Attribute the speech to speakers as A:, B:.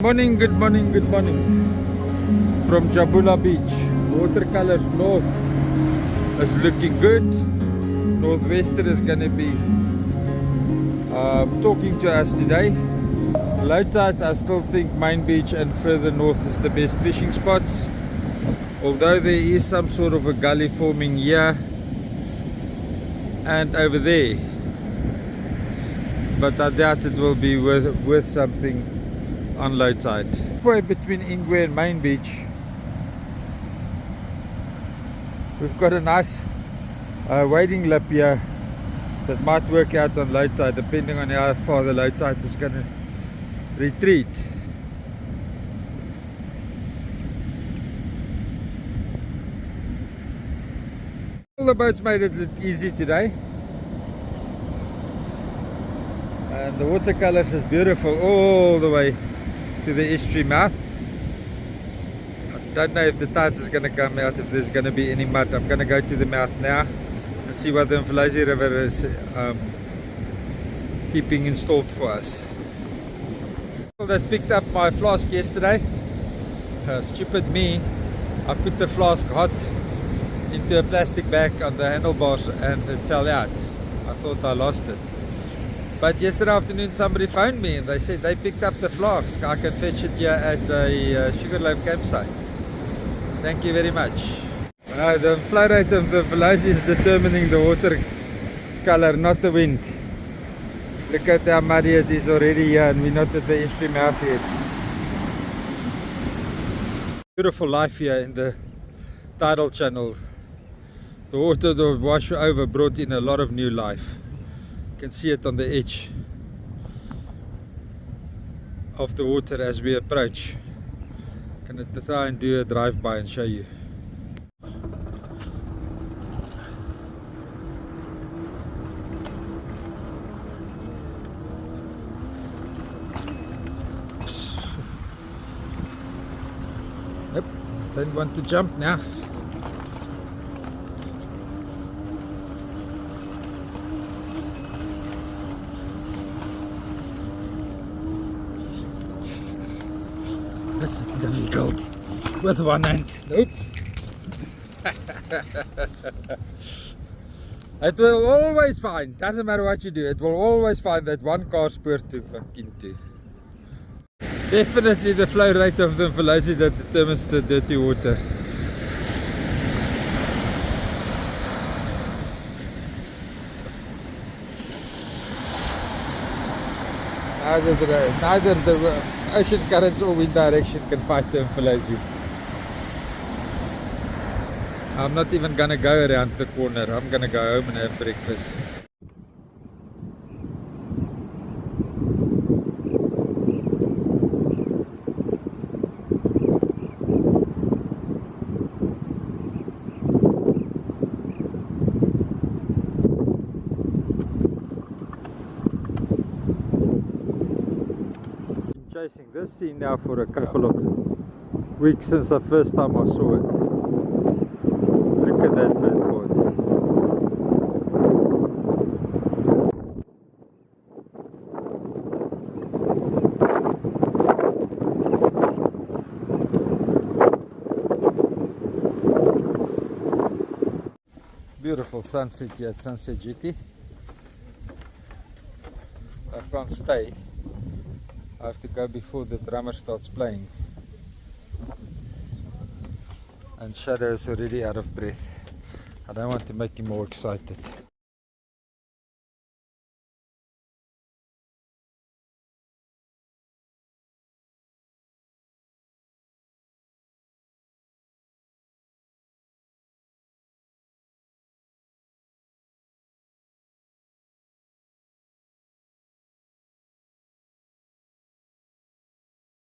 A: Morning, good morning, good morning from Jabula Beach. Watercolors north is looking good. Northwester is going to be talking to us today. Low tide, I still think Main Beach and further north is the best fishing spots, although there is some sort of a gully forming here and over there, but I doubt it will be worth something on low tide. Halfway between Ingwe and Main Beach, we've got a nice wading lip here that might work out on low tide, depending on how far the low tide is going to retreat. All the boats made it easy today, and the watercolors is beautiful all the way to the estuary mouth. I don't know if the tide is going to come out, if there's going to be any mud. I'm going to go to the mouth now and see what the Mfolozi River is keeping installed for us. That picked up my flask yesterday. Stupid me, I put the flask hot into a plastic bag on the handlebars and it fell out. I thought I lost it. But yesterday afternoon somebody phoned me and they said they picked up the flask. I can fetch it here at a Sugarloaf campsite. Thank you very much. The flow rate of the Mfolozi is determining the water color, not the wind. Look at how muddy it is already here, and we're not at the estuary mouth yet. Beautiful life here in the tidal channel. The water that washed over brought in a lot of new life. You can see it on the edge of the water as we approach. I'm going to try and do a drive-by and show you. Nope, don't want to jump now. That's difficult with one hand. Nope. It will always find, doesn't matter what you do, it will always find that one car spoor to fucking to. Definitely the flow rate of the Mfolozi that determines the dirty water. Neither the ocean currents or wind direction can fight the Mfolozi. I'm not even going to go around the corner. I'm going to go home and have breakfast. Chasing this scene now for a couple of weeks since the first time I saw it. Look at that birdboard. Beautiful sunset here at Sunset Jetty. I can't stay. I have to go before the drummer starts playing, and Shadow is already out of breath. I don't want to make him more excited.